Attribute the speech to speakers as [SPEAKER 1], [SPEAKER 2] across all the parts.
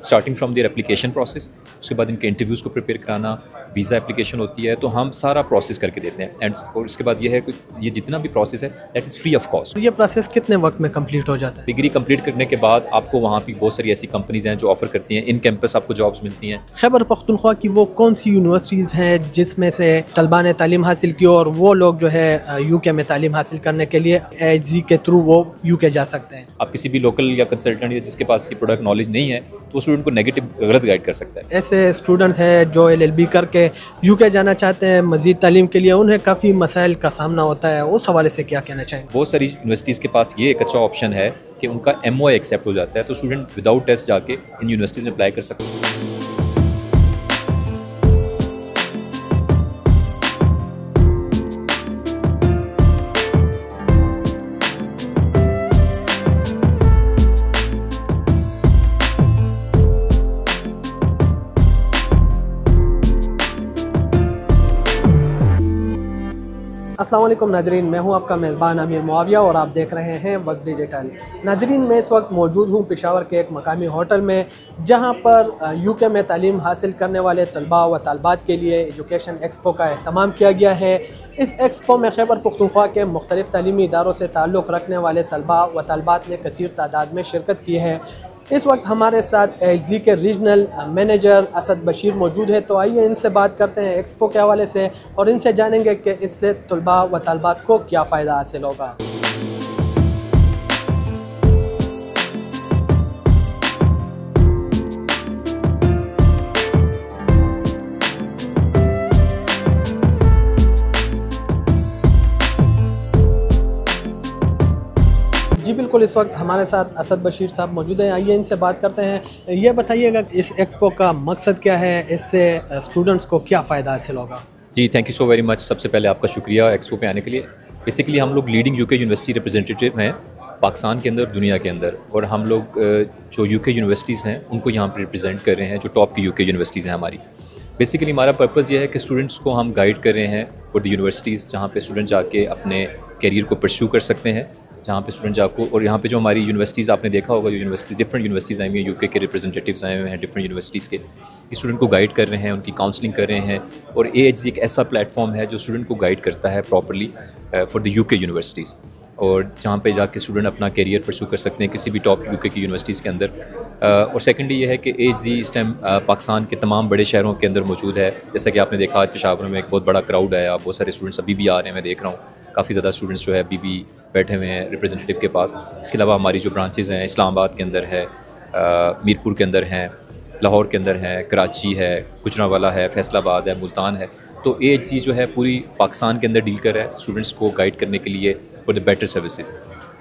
[SPEAKER 1] Starting from their application process, उसके बाद इनके इंटरव्यूज़ को प्रिपेयर कराना, वीज़ा एप्लीकेशन होती है तो हम सारा प्रोसेस करके देते हैं एंड और उसके बाद ये है कि ये जितना भी प्रोसेस है that is free of cost.
[SPEAKER 2] तो ये प्रोसेस कितने वक्त में कंप्लीट हो जाता है?
[SPEAKER 1] डिग्री कंप्लीट करने के बाद आपको वहाँ पे बहुत सारी ऐसी कंपनीज़ हैं जो ऑफर करती हैं, इन कैंपस आपको जॉब्स मिलती हैं।
[SPEAKER 2] खैबर पख्तूनख्वा की वो कौन सी यूनिवर्सिटीज़ हैं जिसमें से तलबा ने तालीम हासिल की और वो लोग जो है यूके में तालीम हासिल करने के लिए AHZ के थ्रू वो यूके जा सकते हैं?
[SPEAKER 1] आप किसी भी लोकल या कंसल्टेंट या जिसके पास की प्रोडक्ट नॉलेज नहीं है तो वो स्टूडेंट को नेगेटिव गलत गाइड कर सकता है।
[SPEAKER 2] ऐसे स्टूडेंट्स हैं जो LLB करके यूके जाना चाहते हैं मज़ीद तालीम के लिए, उन्हें काफ़ी मसाइल का सामना होता है, उस हवाले से क्या कहना चाहिए?
[SPEAKER 1] बहुत सारी यूनिवर्सिटीज़ के पास ये एक अच्छा ऑप्शन है कि उनका MOI एक्सेप्ट हो जाता है तो स्टूडेंट विदाउट टेस्ट जाके इन यूनिवर्सिटीज़ में अप्लाई कर सकते हैं।
[SPEAKER 2] अस्सलाम वालेकुम नाजरीन, मैं हूं आपका मेज़बान आमिर मुआविया और आप देख रहे हैं वक्त डिजिटल। नाजरीन, मैं इस वक्त मौजूद हूं पेशावर के एक मकामी होटल में जहां पर यूके में तालीम हासिल करने वाले तलबा व तालबात के लिए एजुकेशन एक्सपो का अहतमाम किया गया है। इस एक्सपो में खैबर पख्तूनख्वा के मुख्तलिफ़ तालीमी इदारों से ताल्लुक़ रखने वाले तलबा व तालबात ने कसीर तादाद में शिरकत की है। इस वक्त हमारे साथ AHZ के रीजनल मैनेजर असद बशीर मौजूद है, तो आइए इनसे बात करते हैं एक्सपो के हवाले से और इनसे जानेंगे कि इससे तलबा व तालबात को क्या फ़ायदा हासिल होगा। जी बिल्कुल, इस वक्त हमारे साथ असद बशीर साहब मौजूद हैं, आइए इनसे बात करते हैं। ये बताइएगा कि इस एक्सपो का मकसद क्या है, इससे स्टूडेंट्स को क्या फ़ायदा हासिल होगा?
[SPEAKER 1] जी, thank you so very much. सबसे पहले आपका शुक्रिया एक्सपो पे आने के लिए। बेसिकली हम लोग लीडिंग यूके यूनिवर्सिटी रिप्रेजेंटेटिव हैं पाकिस्तान के अंदर, दुनिया के अंदर, और हम लोग जो यूके यूनिवर्सिटीज़ हैं उनको यहाँ पर रिप्रेजेंट कर रहे हैं, जो टॉप की यूके यूनिवर्सिटीज़ हैं हमारी। बेसिकली हमारा पर्पज़ ये है कि स्टूडेंट्स को हम गाइड कर रहे हैं और द यूनिवर्सिटीज़ जहाँ पे स्टूडेंट जाके अपने कैरियर को परस्यू कर सकते हैं, जहाँ पे स्टूडेंट जाको। और यहाँ पे जो हमारी यूनिवर्सिटीज़ आपने देखा होगा, जो यूनिवर्सिटी डिफरेंट यूनिवर्सिटीज़ आई हुई हैं, यूके के रिप्रेजेंटेटिव्स आए हुए हैं डिफरेंट यूनिवर्सिटीज़ के, स्टूडेंट को गाइड कर रहे हैं, उनकी काउंसलिंग कर रहे हैं। और AHZ एक ऐसा प्लेटफॉर्म है जो स्टूडेंट को गाइड करता है properly for the UK universities, और जहाँ पे जाके स्टूडेंट अपना कैरियर परस्यू कर सकते हैं किसी भी टॉप यूके की यूनिवर्सिटीज़ के अंदर। और सेकेंडली ये है कि AHZ इस टाइम पाकिस्तान के तमाम बड़े शहरों के अंदर मौजूद है। जैसा कि आपने देखा आज पेशावर में एक बहुत बड़ा क्राउड आया, बहुत सारे स्टूडेंट्स अभी भी आ रहे हैं, मैं देख रहा हूँ काफ़ी ज़्यादा स्टूडेंट्स जो है अभी भी बैठे हुए हैं रिप्रेजेंटेटिव के पास। इसके अलावा हमारी जो ब्रांचेज़ हैं इस्लामाबाद के अंदर है, मीरपुर के अंदर हैं, लाहौर के अंदर है, कराची है, गुजरांवाला है, फैसलाबाद है, मुल्तान है। तो AHZ जो है पूरी पाकिस्तान के अंदर डील कर रहा है स्टूडेंट्स को गाइड करने के लिए फॉर द बेटर सर्विसेज।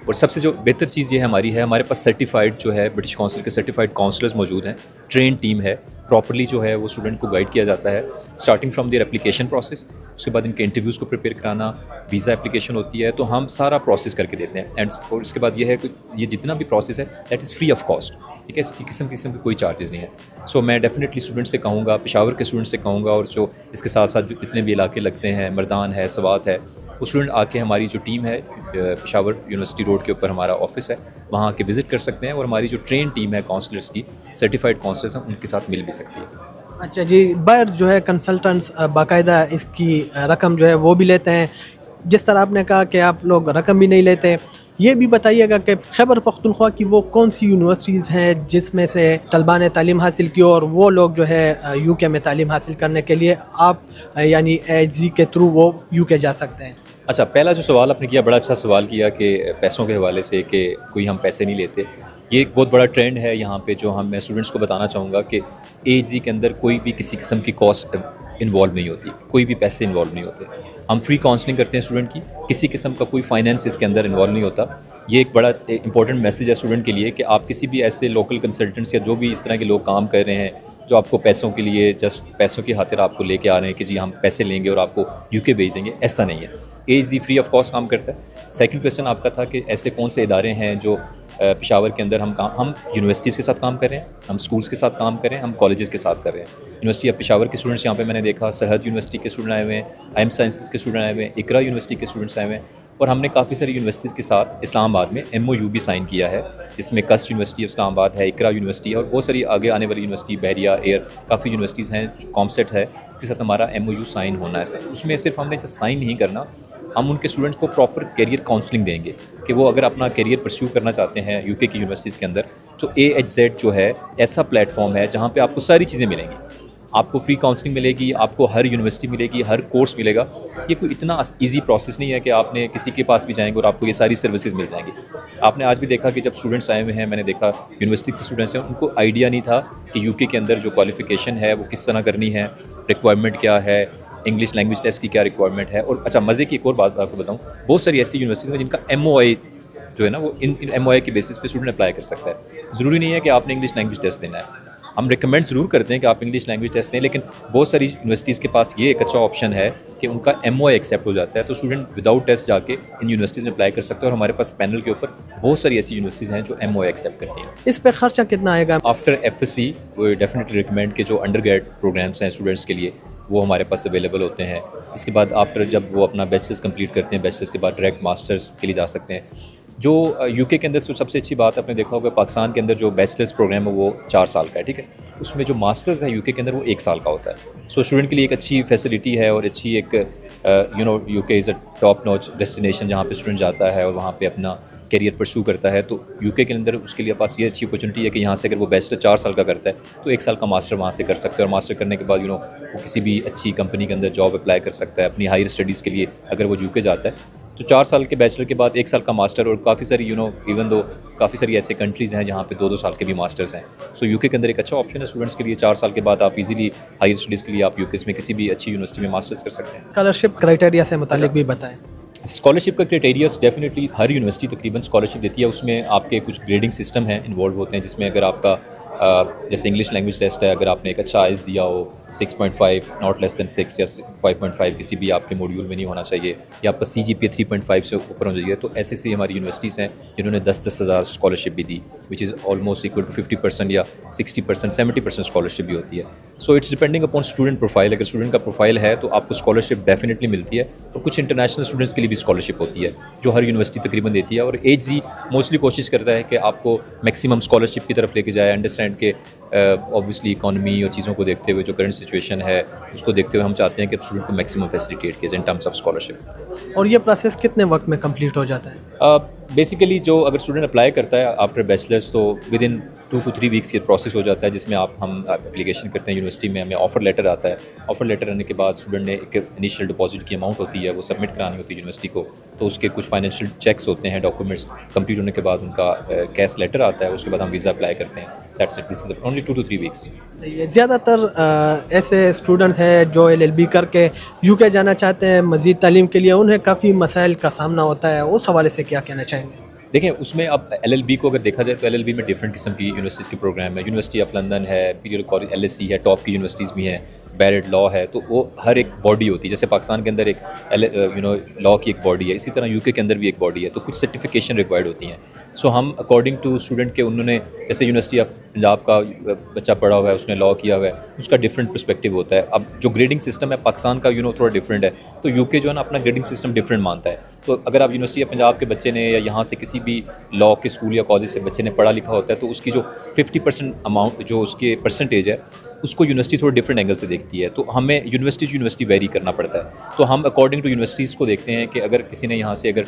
[SPEAKER 1] और सबसे जो बेहतर चीज़ ये हमारी है, हमारे पास सर्टिफाइड जो है ब्रिटिश काउंसिल के सर्टिफाइड काउंसलर्स मौजूद हैं, ट्रेन टीम है, प्रॉपरली जो है वो स्टूडेंट को गाइड किया जाता है starting from their application process, उसके बाद इनके इंटरव्यूज़ को प्रिपेयर कराना, वीज़ा एप्लीकेशन होती है तो हम सारा प्रोसेस करके देते हैं एंड और उसके बाद ये है कि ये जितना भी प्रोसेस है that is free of cost, ठीक है, इसकी किस्म के कोई चार्जेस नहीं है। सो मैं डेफिनेटली स्टूडेंट से कहूँगा, पेशावर के स्टूडेंट से कहूँगा, और जो इसके साथ साथ जो जितने भी इलाके लगते हैं, मर्दान है, सवात है, वो स्टूडेंट आके हमारी जो टीम है पेशावर यूनिवर्सिटी रोड के ऊपर हमारा ऑफिस है, वहाँ आके विज़िट कर सकते हैं और हमारी जो ट्रेन टीम है काउंसलर्स की, सर्टिफाइड काउंसलर्स हैं, उनके साथ मिल भी सकती है।
[SPEAKER 2] अच्छा जी, बाहर जो है कंसल्टेंट्स बाकायदा इसकी रकम जो है वो भी लेते हैं, जिस तरह आपने कहा कि आप लोग रकम भी नहीं लेते, ये भी बताइएगा कि खैबर पख्तूनख्वा की वो कौन सी यूनिवर्सिटीज़ हैं जिसमें से तलबा ने तालीम हासिल की और वो लोग जो है यूके में तालीम हासिल करने के लिए आप यानी AHZ के थ्रू वो यूके जा सकते हैं?
[SPEAKER 1] अच्छा, पहला जो सवाल आपने किया बड़ा अच्छा सवाल किया कि पैसों के हवाले से कि कोई हम पैसे नहीं लेते। ये एक बहुत बड़ा ट्रेंड है यहाँ पे जो मैं स्टूडेंट्स को बताना चाहूँगा कि AHZ के अंदर कोई भी किसी किस्म की कॉस्ट इन्वॉल्व नहीं होती, कोई भी पैसे इन्वॉल्व नहीं होते। हम फ्री काउंसलिंग करते हैं स्टूडेंट की, किसी किस्म का कोई फाइनेंस इसके अंदर इन्वॉल्व नहीं होता। ये एक बड़ा इंपॉर्टेंट मैसेज है स्टूडेंट के लिए कि आप किसी भी ऐसे लोकल कंसल्टेंट्स या जो भी इस तरह के लोग काम कर रहे हैं जो आपको पैसों के लिए जस्ट पैसों की खातिर आपको लेके आ रहे हैं कि जी हम पैसे लेंगे और आपको यूके भेज देंगे, ऐसा नहीं है। AHZ फ्री ऑफ कॉस्ट काम करता है। सेकंड क्वेश्चन आपका था कि ऐसे कौन से इदारे हैं जो पेशावर के अंदर हम यूनिवर्सिटीज़ के साथ काम कर रहे हैं, हम स्कूल्स के साथ काम कर रहे हैं, हम कॉलेजेस के साथ कर रहे हैं। यूनिवर्सिटी ऑफ पेशावर के स्टूडेंट्स यहाँ पे मैंने देखा, सरहद यूनिवर्सिटी के स्टूडेंट आए हुए हैं, IM साइंसेस के स्टूडेंट आए हुए हैं, इकरा यूनिवर्सिटी के स्टूडेंट्स आए हुए हैं, और हमने काफ़ी सारी यूनिवर्सिटीज़ के साथ इस्लामाबाद में MOU भी साइन किया है, जिसमें कस्ट यूनिवर्सिटी ऑफ इस्लामाबाद है, इकरा यूनिवर्सिटी है, और बहुत सारी आगे आने वाली यूनिवर्सिटी, बहरिया, एयर, काफ़ी यूनिवर्सिटीज़ हैं, कॉमसेट है, इसके साथ हमारा MOU साइन होना है। सर उसमें सिर्फ हमने जस्ट साइन नहीं करना, हम उनके स्टूडेंट्स को प्रॉपर करियर काउंसलिंग देंगे कि वो अगर अपना करियर परस्यू करना चाहते हैं UK की यूनिवर्सिटीज़ के अंदर, तो AHZ जो है ऐसा प्लेटफॉर्म है जहाँ पे आपको सारी चीज़ें मिलेंगी। आपको फ्री काउंसलिंग मिलेगी, आपको हर यूनिवर्सिटी मिलेगी, हर कोर्स मिलेगा। ये कोई इतना इजी प्रोसेस नहीं है कि आपने किसी के पास भी जाएंगे और आपको ये सारी सर्विसेज मिल जाएंगी। आपने आज भी देखा कि जब स्टूडेंट्स आए हुए हैं, मैंने देखा यूनिवर्सिटी के स्टूडेंट्स हैं, उनको आइडिया नहीं था कि UK के अंदर जो क्वालिफिकेशन है वो किस तरह करनी है, रिक्वायरमेंट क्या है, इंग्लिश लैंग्वेज टेस्ट की क्या रिक्वायरमेंट है। और अच्छा, मज़े की एक और बात आपको बताऊँ, बहुत सारी ऐसी यूनिवर्सिटीज़ हैं जिनका MOI जो है ना, वो इन MOI के बेसिस पे स्टूडेंट अप्लाई कर सकता है। ज़रूरी नहीं है कि आपने इंग्लिश लैंग्वेज टेस्ट देना है। हम रिकमेंड ज़रूर करते हैं कि आप इंग्लिश लैंग्वेज टेस्ट दें, लेकिन बहुत सारी यूनिवर्सिटीज़ के पास ये एक अच्छा ऑप्शन है कि उनका MOI एक्सेप्ट हो जाता है, तो स्टूडेंट विदाउट टेस्ट जाके इन यूनिवर्सिटीज़ में अप्लाई कर सकते हैं। और हमारे पास पैनल के ऊपर बहुत सारी ऐसी यूनिवर्सिटीज़ हैं जो MOI एक्सेप्ट करती हैं।
[SPEAKER 2] इस पे खर्चा कितना आएगा?
[SPEAKER 1] आफ्टर FSC वो डेफिनेटली रिकमेंड के जो अंडर ग्रेड प्रोग्राम्स हैं स्टूडेंट्स के लिए, वो हमारे पास अवेलेबल होते हैं। इसके बाद आफ्टर जब वो अपना बैचलर्स कंप्लीट करते हैं, बैचलर्स के बाद डायरेक्ट मास्टर्स के लिए जा सकते हैं। जो UK के अंदर सबसे अच्छी बात आपने देखा होगा, पाकिस्तान के अंदर जो बैचलर्स प्रोग्राम है वो 4 साल का है, ठीक है। उसमें जो मास्टर्स है UK के अंदर वो 1 साल का होता है। सो स्टूडेंट के लिए एक अच्छी फैसिलिटी है और अच्छी एक UK is a top notch destination जहाँ पे स्टूडेंट जाता है और वहाँ पे अपना करियर परस्यू करता है। तो UK के अंदर उसके लिए पास ये अच्छी अपॉर्चुनिटी है कि यहाँ से अगर वो बैचलर 4 साल का करता है तो 1 साल का मास्टर वहाँ से कर सकता है, और मास्टर करने के बाद वो किसी भी अच्छी कंपनी के अंदर जॉब अप्लाई कर सकता है अपनी हायर स्टडीज़ के लिए। अगर वो UK जाता है तो 4 साल के बैचलर के बाद 1 साल का मास्टर, और काफ़ी सारी इवन दो काफ़ी सारी ऐसे कंट्रीज़ हैं जहाँ पे 2-2 साल के भी मास्टर्स हैं। सो UK के अंदर एक अच्छा ऑप्शन है स्टूडेंट्स के लिए। 4 साल के बाद आप इजीली हायर स्टडीज़ के लिए आप UK में किसी भी अच्छी यूनिवर्सिटी में मास्टर्स कर सकते हैं।
[SPEAKER 2] स्कॉलरशिप क्राइटेरिया से मुतालिक भी बताएं।
[SPEAKER 1] स्कॉलरशिप का क्राइटेरियाज डेफिनेटली हर यूनिवर्सिटी तकरीबन स्कॉलरशिप देती है। उसमें आपके कुछ ग्रेडिंग सिस्टम हैं इन्वॉल्व होते हैं, जिसमें अगर आपका जैसे इंग्लिश लैंग्वेज टेस्ट है, अगर आपने एक अच्छा आइल्स दिया हो 6.5 नॉट लेस दैन 6 या 5.5 किसी भी आपके मॉड्यूल में नहीं होना चाहिए, या आपका CGPA 3.5 से ऊपर होना चाहिए, तो ऐसी हमारी यूनिवर्सिटीज़ हैं जिन्होंने 10-10 हज़ार स्कॉलरशिप भी दी, which is almost equal to 50% या 60%, 70% स्कॉलरशिप भी होती है। So it's depending upon student profile. अगर स्टूडेंट का प्रोफाइल है तो आपको स्कॉलरशिप डेफिनेटली मिलती है, और कुछ इंटरनेशनल स्टूडेंट्स के लिए भी स्कॉलरशिप होती है जो हर यूनिवर्सिटी तकरीबन देती है। और HZ मोस्टली कोशिश करता है कि आपको मैक्सिमम स्कॉलरशिप की तरफ लेके जाए, अंडरस्टैंड के ऑब्वियसली इकॉनमी और चीज़ों को देखते हुए, जो करंट सिचुएशन है उसको देखते हुए हम चाहते हैं कि स्टूडेंट को मैक्सिमम फैसिलिटेट किया जाए इन टर्म्स ऑफ स्कॉलरशिप।
[SPEAKER 2] और ये प्रोसेस कितने वक्त में कंप्लीट हो जाता है?
[SPEAKER 1] बेसिकली जो अगर स्टूडेंट अप्लाई करता है आफ्टर बैचलर्स, तो विद इन 2 to 3 वीक्स ये प्रोसेस हो जाता है, जिसमें हम एप्लीकेशन करते हैं यूनिवर्सिटी में, हमें ऑफर लेटर आता है। ऑफर लेटर आने के बाद स्टूडेंट ने एक इनिशियल डिपॉजिट की अमाउंट होती है, वो सबमिट करानी होती है यूनिवर्सिटी को, तो उसके कुछ फाइनेंशियल चेक्स होते हैं, डॉक्यूमेंट्स कंप्लीट होने के बाद उनका कैश लेटर आता है, उसके बाद हम वीज़ा अप्लाई करते हैं। That's it, this is only 2 to 3 weeks.
[SPEAKER 2] ज़्यादातर ऐसे स्टूडेंट्स हैं जो LLB करके UK जाना चाहते हैं मज़ीद तालीम के लिए, उन्हें काफ़ी मसाइल का सामना होता है, उस हवाले से क्या कहना चाहेंगे?
[SPEAKER 1] देखें, उसमें अब LLB को अगर देखा जाए तो LLB में डिफरेंट किस्म की यूनिवर्सिटीज़ के प्रोग्राम है। यूनिवर्सिटी ऑफ लंदन है, इंपीरियल कॉलेज LSE है, टॉप की यूनिवर्सिटीज़ भी हैं, बैरेट लॉ है, तो वो हर एक बॉडी होती है। जैसे पाकिस्तान के अंदर एक लॉ की एक बॉडी है, इसी तरह UK के अंदर भी एक बॉडी है, तो कुछ सर्टिफिकेशन रिक्वायर्ड होती हैं। सो हम अकॉर्डिंग टू स्टूडेंट के, उन्होंने जैसे यूनिवर्सिटी ऑफ पंजाब का बच्चा पढ़ा हुआ है, उसने लॉ किया हुआ है, उसका डिफरेंट पर्सपेक्टिव होता है। अब जो ग्रेडिंग सिस्टम है पाकिस्तान का थोड़ा डिफरेंट है, तो UK जो है ना अपना ग्रेडिंग सिस्टम डिफरेंट मानता है। तो अगर आप यूनिवर्सिटी ऑफ पंजाब के बच्चे ने या यहाँ से किसी भी लॉ के स्कूल या कॉलेज से बच्चे ने पढ़ा लिखा होता है, तो उसकी जो 50% अमाउंट जो उसके परसेंटेज है, उसको यूनिवर्सिटी थोड़ा डिफरेंट एंगल से देखती है। तो हमें यूनिवर्सिटी वेरी करना पड़ता है। तो हम अकॉर्डिंग टू यूनिवर्सिटीज़ को देखते हैं कि अगर किसी ने यहाँ से अगर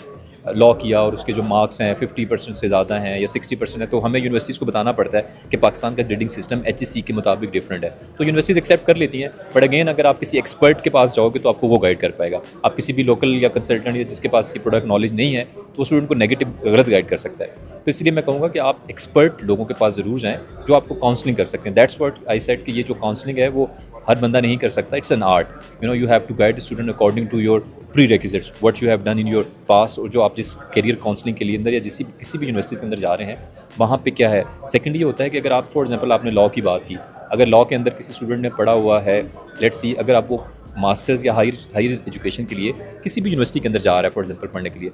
[SPEAKER 1] लॉ किया और उसके जो मार्क्स हैं 50% से ज़्यादा हैं या 60% है, तो हमें यूनिवर्सिटीज़ को बताना पड़ता है कि पाकिस्तान का ग्रेडिंग सिस्टम HSC के मुताबिक डिफरेंट है। तो यूनिवर्सिटीज़ एक्सेप्ट कर लेती हैं, बट अगेन अगर आप किसी एक्सपर्ट के पास जाओगे तो आपको वो गाइड कर पाएगा। आप किसी भी लोकल या कंसल्टेंट या जिसके पास की प्रोडक्ट नॉलेज नहीं है, तो वो स्टूडेंट को नेगेटिव गलत गाइड कर सकता है। तो इसलिए मैं कहूँगा कि आप एक्सपर्ट लोगों के पास ज़रूर जाएँ जो आपको काउंसलिंग कर सकते हैं। दैट्स व्हाट आई सेड कि ये जो काउंसलिंग है वो हर बंदा नहीं कर सकता, it's an art. You have to guide the student according to your prerequisites, what you have done in your past, और जो आप जिस करियर काउंसलिंग के लिए अंदर या किसी भी यूनिवर्सिटी के अंदर जा रहे हैं वहाँ पे क्या है। सेकंड ये होता है कि अगर आप फॉर एग्जांपल आपने लॉ की बात की, अगर लॉ के अंदर किसी स्टूडेंट ने पढ़ा हुआ है, लेट्स सी अगर आप वो मास्टर्स या हायर एजुकेशन के लिए किसी भी यूनिवर्सिटी के अंदर जा रहा है फॉर एग्जांपल पढ़ने के लिए,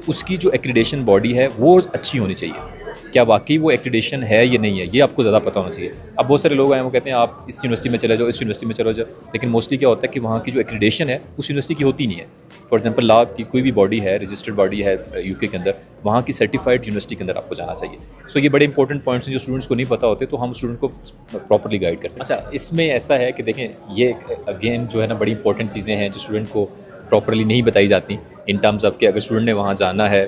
[SPEAKER 1] उसकी जो एक्रीडेशन बॉडी है वो अच्छी होनी चाहिए। क्या वाकई वो एक्रीडेशन है या नहीं है, ये आपको ज़्यादा पता होना चाहिए। अब बहुत सारे लोग आए वो कहते हैं आप इस यूनिवर्सिटी में चले जाओ, इस यूनिवर्सिटी में चले जाओ, लेकिन मोस्टली क्या होता है कि वहाँ की जो एक्रीडेशन है उस यूनिवर्सिटी की होती नहीं है। फॉर एग्जांपल लॉ की कोई भी बॉडी है, रजिस्टर्ड बॉडी है यूके के अंदर, वहाँ की सर्टिफाइड यूनिवर्सिटी के अंदर आपको जाना चाहिए। सो ये बड़े इंपॉर्टेंट पॉइंट्स हैं जो स्टूडेंट्स को नहीं पता होते, तो हम स्टूडेंट को प्रॉपर्ली गाइड करते हैं। अच्छा, इसमें ऐसा है कि देखें, ये अगेन जो है ना बड़ी इंपॉर्टेंट चीज़ें हैं जो स्टूडेंट को प्रॉपर्ली नहीं बताई जाती इन टर्म्स ऑफ कि अगर स्टूडेंट ने वहाँ जाना है,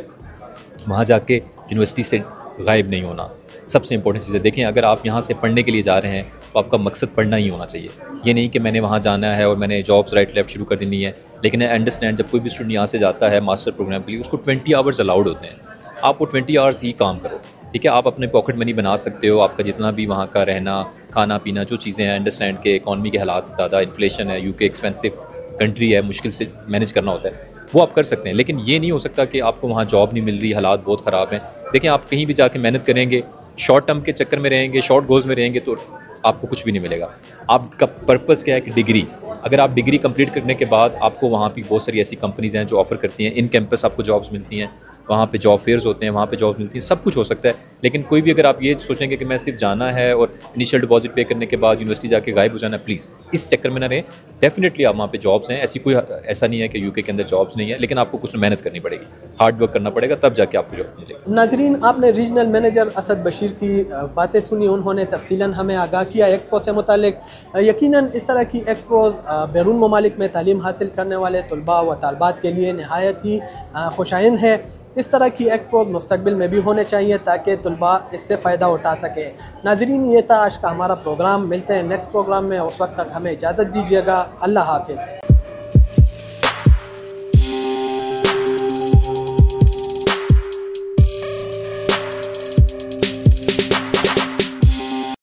[SPEAKER 1] वहाँ जाके यूनिवर्सिटी से गायब नहीं होना, सबसे इंपॉर्टेंट चीज़ है। देखें, अगर आप यहाँ से पढ़ने के लिए जा रहे हैं तो आपका मकसद पढ़ना ही होना चाहिए। ये नहीं कि मैंने वहाँ जाना है और मैंने जॉब्स राइट लेफ्ट शुरू कर देनी है। लेकिन आई अंडरस्टैंड, जब कोई भी स्टूडेंट यहाँ से जाता है मास्टर प्रोग्राम के लिए, उसको 20 आवर्स अलाउड होते हैं। आप वो 20 आवर्स ही काम करो, ठीक है। आप अपने पॉकेट मनी बना सकते हो, आपका जितना भी वहाँ का रहना खाना पीना जो चीज़ें हैं, अंडरस्टैंड के इकॉनमी के हालात ज़्यादा, इन्फ्लेशन है, यूके एक्सपेंसिव कंट्री है, मुश्किल से मैनेज करना होता है, वो आप कर सकते हैं। लेकिन ये नहीं हो सकता कि आपको वहाँ जॉब नहीं मिल रही, हालात बहुत ख़राब हैं। देखिए, आप कहीं भी जाके मेहनत करेंगे, शॉर्ट टर्म के चक्कर में रहेंगे, शॉर्ट गोल्स में रहेंगे, तो आपको कुछ भी नहीं मिलेगा। आपका पर्पस क्या है कि डिग्री, अगर आप डिग्री कंप्लीट करने के बाद आपको वहाँ पे बहुत सारी ऐसी कंपनीज़ हैं जो ऑफ़र करती हैं, इन कैंपस आपको जॉब्स मिलती हैं, वहाँ पे जॉब फेयर्स होते हैं, वहाँ पे जॉब मिलती हैं, सब कुछ हो सकता है। लेकिन कोई भी अगर आप ये सोचेंगे कि मैं सिर्फ जाना है और इनिशियल डिपॉजिट पे करने के बाद यूनिवर्सिटी जाके गायब हो जाना है, प्लीज़ इस चक्कर में ना रहें। डेफिनेटली आप वहाँ पे जॉब्स हैं, ऐसा नहीं है कि यूके के अंदर जॉब्स नहीं है, लेकिन आपको कुछ मेहनत करनी पड़ेगी, हार्ड वर्क करना पड़ेगा, तब जाके आपको जॉब मिलेगी।
[SPEAKER 2] नाजरीन, आपने रीजनल मैनेजर असद बशीर की बातें सुनी, उन्होंने तफसीलन हमें आगाह किया एक्सपो से मुतालिक। यकीनन इस तरह की एक्सपोज बैरून ममालिक में तालीम हासिल करने वाले तलबा व तालबात के लिए नहायत ही खुशाइंद है। इस तरह की एक्सपोज मुस्तकबिल में भी होने चाहिए ताकि तलबा इससे फ़ायदा उठा सके। नाजरीन, ये था आज का हमारा प्रोग्राम। मिलते हैं नेक्स्ट प्रोग्राम में, उस वक्त तक हमें इजाज़त दीजिएगा। अल्लाह हाफिज़।